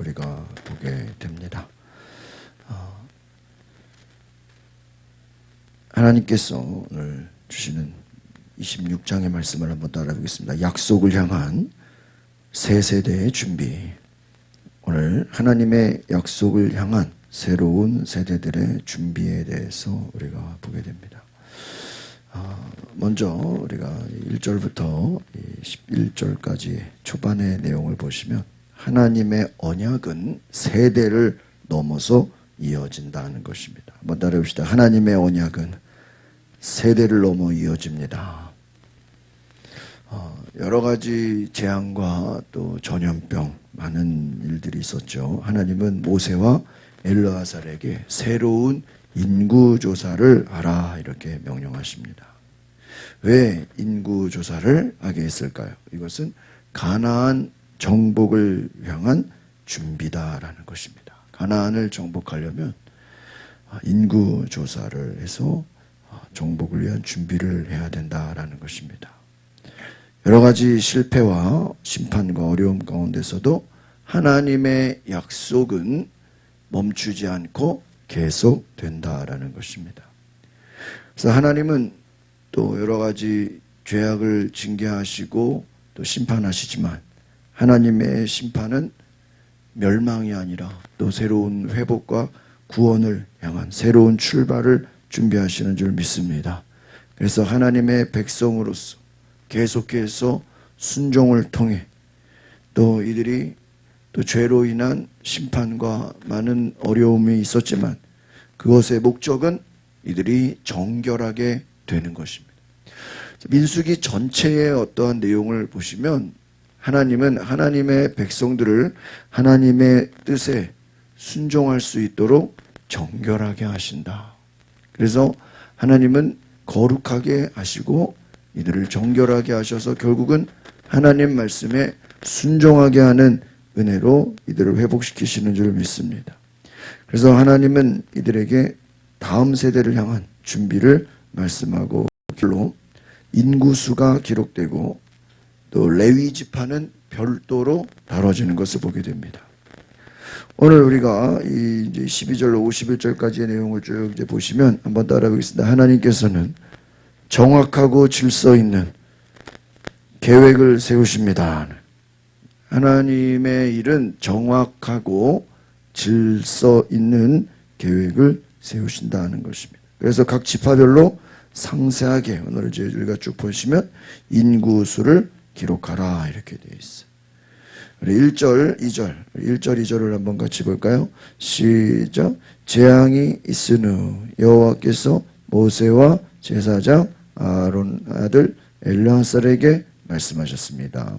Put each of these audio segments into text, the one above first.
우리가 보게 됩니다. 하나님께서 오늘 주시는 26장의 말씀을 한번 따라보겠습니다. 약속을 향한 새 세대의 준비. 오늘 하나님의 약속을 향한 새로운 세대들의 준비에 대해서 우리가 보게 됩니다. 먼저 우리가 1절부터 11절까지 초반의 내용을 보시면 하나님의 언약은 세대를 넘어서 이어진다는 것입니다. 한번 따라해봅시다. 하나님의 언약은 세대를 넘어 이어집니다. 여러 가지 재앙과 또 전염병 많은 일들이 있었죠. 하나님은 모세와 엘르아살에게 새로운 인구조사를 하라 이렇게 명령하십니다. 왜 인구조사를 하게 했을까요? 이것은 가나안 정복을 향한 준비다라는 것입니다. 가나안을 정복하려면 인구조사를 해서 정복을 위한 준비를 해야 된다라는 것입니다. 여러 가지 실패와 심판과 어려움 가운데서도 하나님의 약속은 멈추지 않고 계속된다라는 것입니다. 그래서 하나님은 또 여러 가지 죄악을 징계하시고 또 심판하시지만 하나님의 심판은 멸망이 아니라 또 새로운 회복과 구원을 향한 새로운 출발을 준비하시는 줄 믿습니다. 그래서 하나님의 백성으로서 계속해서 순종을 통해 또 이들이 또 죄로 인한 심판과 많은 어려움이 있었지만 그것의 목적은 이들이 정결하게 되는 것입니다. 민수기 전체의 어떠한 내용을 보시면 하나님은 하나님의 백성들을 하나님의 뜻에 순종할 수 있도록 정결하게 하신다. 그래서 하나님은 거룩하게 하시고 이들을 정결하게 하셔서 결국은 하나님 말씀에 순종하게 하는 은혜로 이들을 회복시키시는 줄 믿습니다. 그래서 하나님은 이들에게 다음 세대를 향한 준비를 말씀하고 길로 인구수가 기록되고 또 레위 지파는 별도로 다뤄지는 것을 보게 됩니다. 오늘 우리가 이제 12절로 51절까지의 내용을 쭉 이제 보시면 한번 따라보겠습니다. 하나님께서는 정확하고 질서 있는 계획을 세우십니다. 하나님의 일은 정확하고 질서 있는 계획을 세우신다는 것입니다. 그래서 각 지파별로 상세하게 오늘 이제 우리가 쭉 보시면 인구수를 기록하라 이렇게 되어 있어요. 1절, 2절, 1절, 2절을 한번 같이 볼까요? 시작. 재앙이 있은 후 여호와께서 모세와 제사장 아론 아들 엘르아살에게 말씀하셨습니다.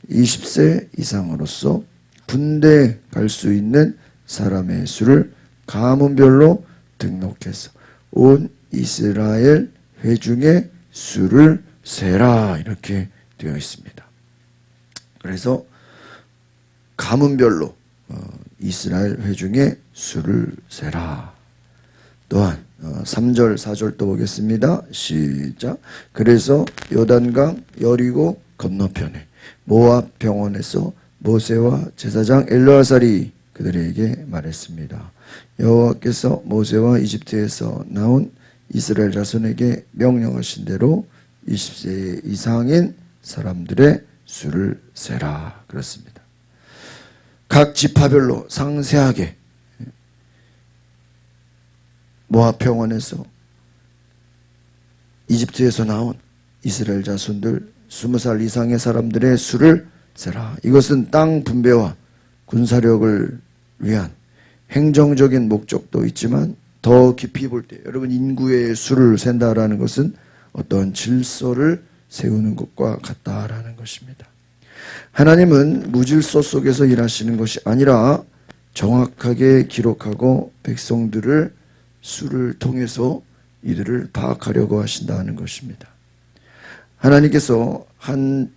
20세 이상으로서 군대 갈 수 있는 사람의 수를 가문별로 등록해서 온 이스라엘 회중의 수를 세라 이렇게 되어 있습니다. 그래서 가문별로 이스라엘 회중의 수를 세라. 또한 3절 4절 또 보겠습니다. 시작. 그래서 요단강 여리고 건너편에 모압 병원에서 모세와 제사장 엘르아살이 그들에게 말했습니다. 여호와께서 모세와 이집트에서 나온 이스라엘 자손에게 명령하신 대로 20세 이상인 사람들의 수를 세라. 그렇습니다. 각 지파별로 상세하게 모압 평원에서 이집트에서 나온 이스라엘 자손들 20살 이상의 사람들의 수를 세라. 이것은 땅 분배와 군사력을 위한 행정적인 목적도 있지만 더 깊이 볼 때 여러분 인구의 수를 센다라는 것은 어떤 질서를 세우는 것과 같다라는 것입니다. 하나님은 무질서 속에서 일하시는 것이 아니라 정확하게 기록하고 백성들을 수를 통해서 이들을 파악하려고 하신다는 것입니다. 하나님께서 한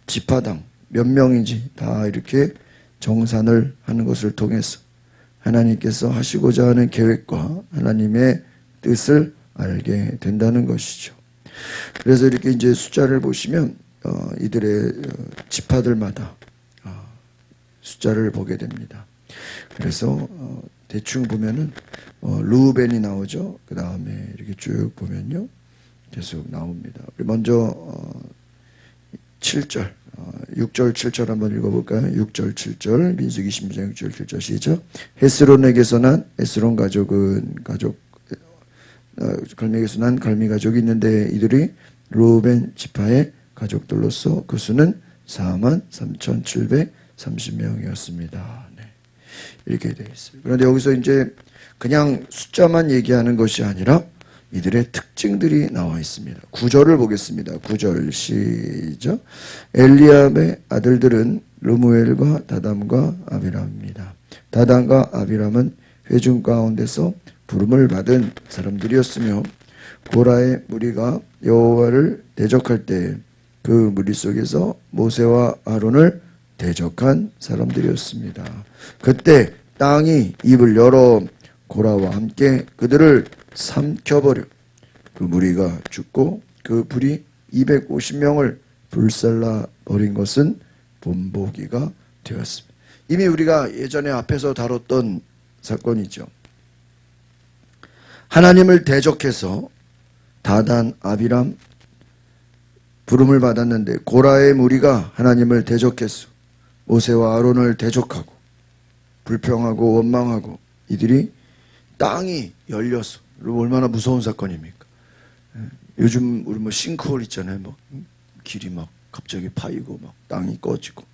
지파당 몇 명인지 다 이렇게 정산을 하는 것을 통해서 하나님께서 하시고자 하는 계획과 하나님의 뜻을 알게 된다는 것이죠. 그래서 이렇게 이제 숫자를 보시면 이들의 지파들마다 숫자를 보게 됩니다. 그래서 대충 보면은 루벤이 나오죠. 그 다음에 이렇게 쭉 보면요 계속 나옵니다. 우리 먼저 7절 6절 7절 한번 읽어볼까요? 6절 7절 민수기 26장 6절 7절 시작. 헤스론에게서 난 헤스론 가족은 갈미에게서 난 갈미 가족이 있는데 이들이 루벤 지파의 가족들로서 그 수는 43,730명이었습니다. 네. 이렇게 되어 있어요. 그런데 여기서 이제 그냥 숫자만 얘기하는 것이 아니라 이들의 특징들이 나와 있습니다. 9절을 보겠습니다. 9절 시작. 엘리압의 아들들은 르무엘과 다담과 아비람입니다. 다담과 아비람은 회중 가운데서 부름을 받은 사람들이었으며 고라의 무리가 여호와를 대적할 때 그 무리 속에서 모세와 아론을 대적한 사람들이었습니다. 그때 땅이 입을 열어 고라와 함께 그들을 삼켜버려 그 무리가 죽고 그 불이 250명을 불살라 버린 것은 본보기가 되었습니다. 이미 우리가 예전에 앞에서 다뤘던 사건이죠. 하나님을 대적해서 다단, 아비람 부름을 받았는데 고라의 무리가 하나님을 대적했어. 모세와 아론을 대적하고 불평하고 원망하고 이들이 땅이 열렸어. 얼마나 무서운 사건입니까? 요즘 우리 뭐 싱크홀 있잖아요. 뭐 길이 막 갑자기 파이고 막 땅이 꺼지고.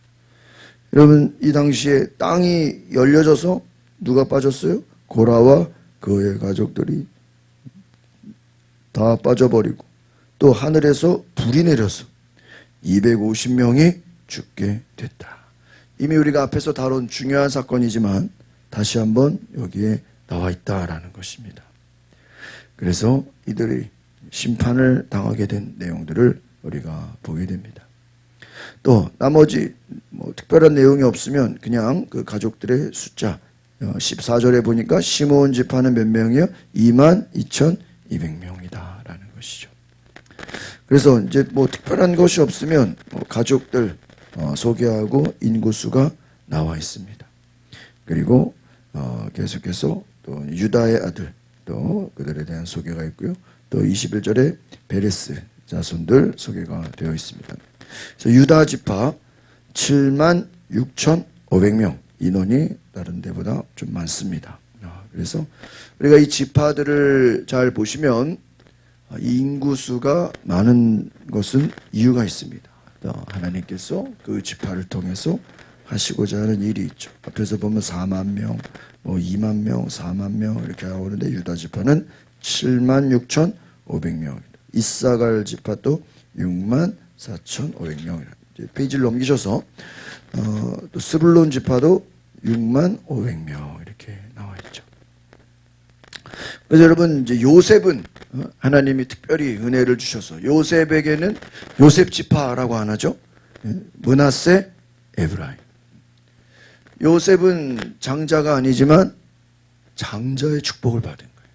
여러분 이 당시에 땅이 열려져서 누가 빠졌어요? 고라와 그의 가족들이 다 빠져버리고 또 하늘에서 불이 내려서 250명이 죽게 됐다. 이미 우리가 앞에서 다룬 중요한 사건이지만 다시 한번 여기에 나와 있다라는 것입니다. 그래서 이들이 심판을 당하게 된 내용들을 우리가 보게 됩니다. 또 나머지 뭐 특별한 내용이 없으면 그냥 그 가족들의 숫자 14절에 보니까 시므온 지파는 몇 명이요? 22,200명이다라는 것이죠. 그래서 이제 뭐 특별한 것이 없으면 가족들 소개하고 인구수가 나와 있습니다. 그리고 계속해서 또 유다의 아들 또 그들에 대한 소개가 있고요. 또 21절에 베레스 자손들 소개가 되어 있습니다. 그래서 유다 지파 76,500명 인원이 다른 데보다 좀 많습니다. 그래서 우리가 이 지파들을 잘 보시면 인구수가 많은 것은 이유가 있습니다. 하나님께서 그 지파를 통해서 하시고자 하는 일이 있죠. 앞에서 보면 4만 명, 뭐 2만 명, 4만 명 이렇게 나오는데 유다 지파는 76,500명입니다. 이사갈 지파도 64,500명이라. 페이지를 넘기셔서 또 스불론 지파도 65,000명 이렇게 나와 있죠. 그래서 여러분 이제 요셉은 하나님이 특별히 은혜를 주셔서 요셉에게는 요셉 지파라고 안 하죠. 므낫세, 에브라임. 요셉은 장자가 아니지만 장자의 축복을 받은 거예요.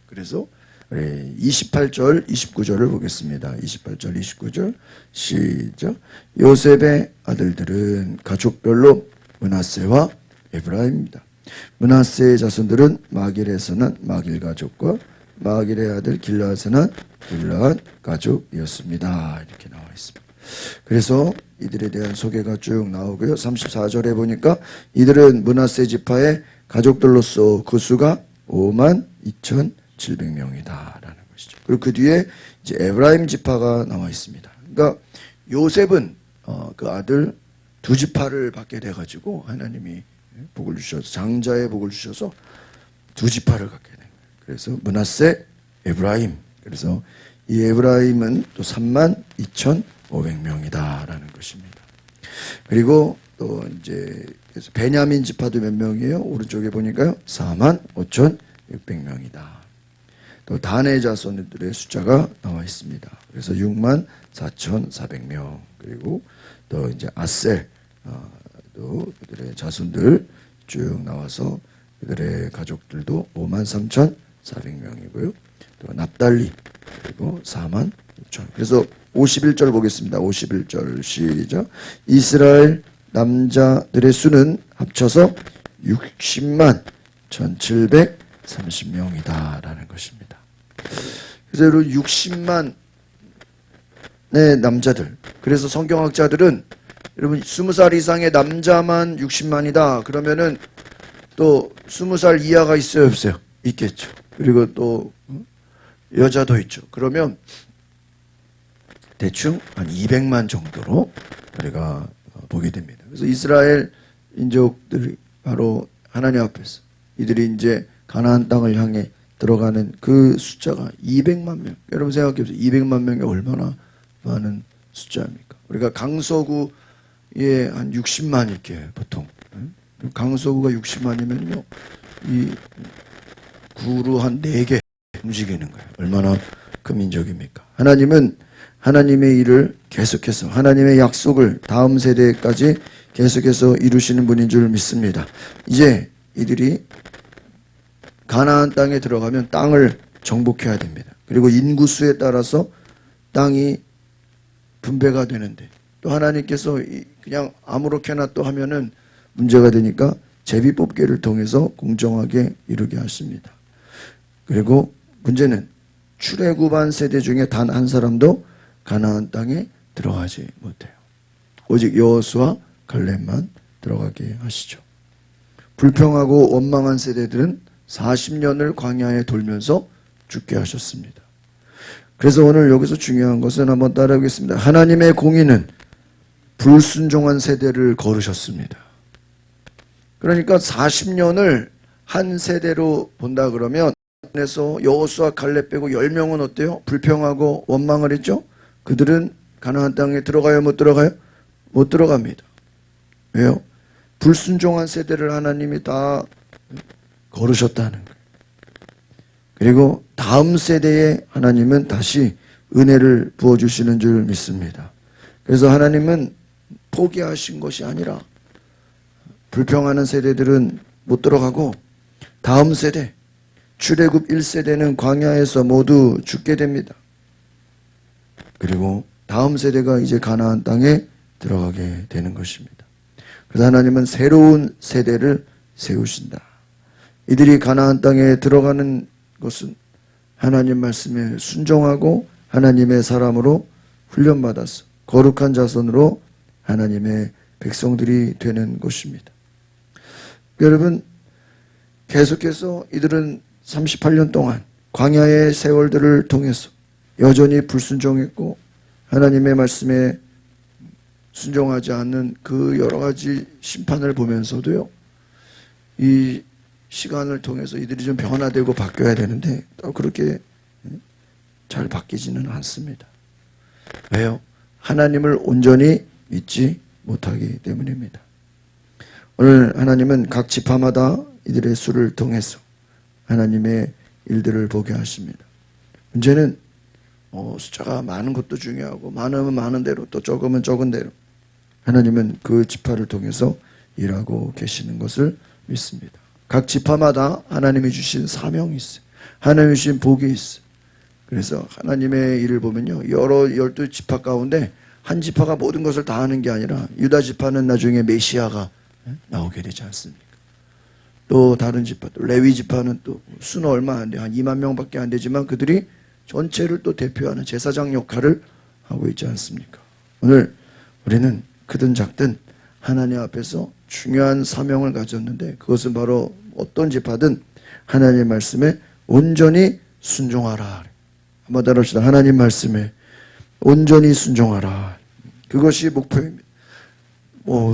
그래서 28절, 29절을 보겠습니다. 28절, 29절 시작. 요셉의 아들들은 가족별로 므낫세와 에브라임입니다. 므낫세의 자손들은 마길에서 난 마길 가족과 마길의 아들 길라앗에서 난 길라앗 가족이었습니다. 이렇게 나와 있습니다. 그래서 이들에 대한 소개가 쭉 나오고요. 34절에 보니까 이들은 므낫세 지파의 가족들로서 그 수가 52,700명이다라는 것이죠. 그리고 그 뒤에 이제 에브라임 지파가 나와 있습니다. 그러니까 요셉은 그 아들 두 지파를 받게 돼 가지고 하나님이 복을 주셔서 장자의 복을 주셔서 두 지파를 갖게 된 거예요. 그래서 므낫세, 에브라임. 그래서 이 에브라임은 또 32,500명이다라는 것입니다. 그리고 또 이제 그래서 베냐민 지파도 몇 명이에요? 오른쪽에 보니까요. 45,600명이다. 또 단의 자손들의 숫자가 나와 있습니다. 그래서 64,400명. 그리고 또 이제 아셀 또 그들의 자손들 쭉 나와서 그들의 가족들도 53,400명이고요. 또 납달리 그리고 46,000. 그래서 51절 보겠습니다. 51절 시작. 이스라엘 남자들의 수는 합쳐서 60만 1730명이다 라는 것입니다. 그래서 여러분 60만의 남자들, 그래서 성경학자들은 여러분 20살 이상의 남자만 60만이다 그러면은 또 20살 이하가 있어요 없어요? 있겠죠. 그리고 또 여자도 있죠. 그러면 대충 한 200만 정도로 우리가 보게 됩니다. 그래서 이스라엘 민족들이 바로 하나님 앞에서 이들이 이제 가나안 땅을 향해 들어가는 그 숫자가 200만 명. 여러분 생각해 보세요. 200만 명이 얼마나 많은 숫자입니까? 우리가 강서구에 한 60만 이렇게 보통. 강서구가 60만이면요. 이 구로 한 4개 움직이는 거예요. 얼마나 큰 민족입니까? 하나님은 하나님의 일을 계속해서 하나님의 약속을 다음 세대까지 계속해서 이루시는 분인 줄 믿습니다. 이제 이들이 가나안 땅에 들어가면 땅을 정복해야 됩니다. 그리고 인구수에 따라서 땅이 분배가 되는데 또 하나님께서 그냥 아무렇게나 또 하면은 문제가 되니까 제비뽑기를 통해서 공정하게 이루게 하십니다. 그리고 문제는 출애굽한 세대 중에 단 한 사람도 가나안 땅에 들어가지 못해요. 오직 여호수아 갈렙만 들어가게 하시죠. 불평하고 원망한 세대들은 40년을 광야에 돌면서 죽게 하셨습니다. 그래서 오늘 여기서 중요한 것은 한번 따라하겠습니다. 하나님의 공의는 불순종한 세대를 거르셨습니다. 그러니까 40년을 한 세대로 본다 그러면 에서 여호수아 갈렙 빼고 10명은 어때요? 불평하고 원망을 했죠? 그들은 가나안 땅에 들어가요? 못 들어가요? 못 들어갑니다. 왜요? 불순종한 세대를 하나님이 다 거르셨다는 거예요. 그리고 다음 세대에 하나님은 다시 은혜를 부어주시는 줄 믿습니다. 그래서 하나님은 포기하신 것이 아니라 불평하는 세대들은 못 들어가고 다음 세대 출애굽 1세대는 광야에서 모두 죽게 됩니다. 그리고 다음 세대가 이제 가나안 땅에 들어가게 되는 것입니다. 그래서 하나님은 새로운 세대를 세우신다. 이들이 가나안 땅에 들어가는 것은 하나님 말씀에 순종하고 하나님의 사람으로 훈련받아서 거룩한 자손으로 하나님의 백성들이 되는 것입니다. 여러분 계속해서 이들은 38년 동안 광야의 세월들을 통해서 여전히 불순종했고 하나님의 말씀에 순종하지 않는 그 여러 가지 심판을 보면서도요. 이 시간을 통해서 이들이 좀 변화되고 바뀌어야 되는데 또 그렇게 잘 바뀌지는 않습니다. 왜요? 하나님을 온전히 믿지 못하기 때문입니다. 오늘 하나님은 각 지파마다 이들의 수를 통해서 하나님의 일들을 보게 하십니다. 문제는 숫자가 많은 것도 중요하고 많으면 많은 대로 또 적으면 적은 대로 하나님은 그 지파를 통해서 일하고 계시는 것을 믿습니다. 각 지파마다 하나님이 주신 사명이 있어요. 하나님이 주신 복이 있어요. 그래서 하나님의 일을 보면요. 여러 12지파 가운데 한 지파가 모든 것을 다 하는 게 아니라 유다 지파는 나중에 메시아가 나오게 되지 않습니까? 또 다른 지파, 또 레위 지파는 또 수는 얼마 안 돼요. 한 2만 명밖에 안 되지만 그들이 전체를 또 대표하는 제사장 역할을 하고 있지 않습니까? 오늘 우리는 크든 작든 하나님 앞에서 중요한 사명을 가졌는데 그것은 바로 어떤 지파든 하나님의 말씀에 온전히 순종하라. 한번 따라합시다. 하나님 말씀에 온전히 순종하라. 그것이 목표입니다.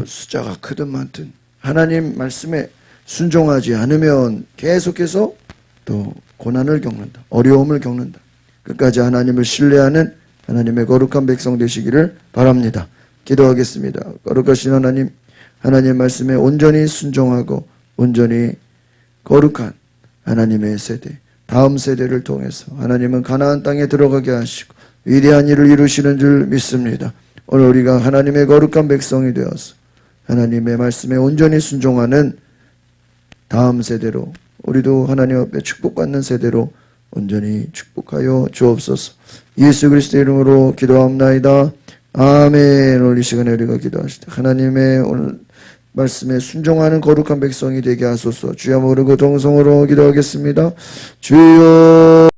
숫자가 크든 많든 하나님 말씀에 순종하지 않으면 계속해서 또 고난을 겪는다. 어려움을 겪는다. 끝까지 하나님을 신뢰하는 하나님의 거룩한 백성 되시기를 바랍니다. 기도하겠습니다. 거룩하신 하나님, 하나님 말씀에 온전히 순종하고 온전히 거룩한 하나님의 세대, 다음 세대를 통해서 하나님은 가나안 땅에 들어가게 하시고 위대한 일을 이루시는 줄 믿습니다. 오늘 우리가 하나님의 거룩한 백성이 되어서 하나님의 말씀에 온전히 순종하는 다음 세대로 우리도 하나님 앞에 축복받는 세대로 온전히 축복하여 주옵소서. 예수 그리스도의 이름으로 기도합나이다. 아멘. 오늘 이 시간에 우리가 기도하시다. 하나님의 오늘 말씀에 순종하는 거룩한 백성이 되게 하소서. 주여 모르고 동성으로 기도하겠습니다. 주여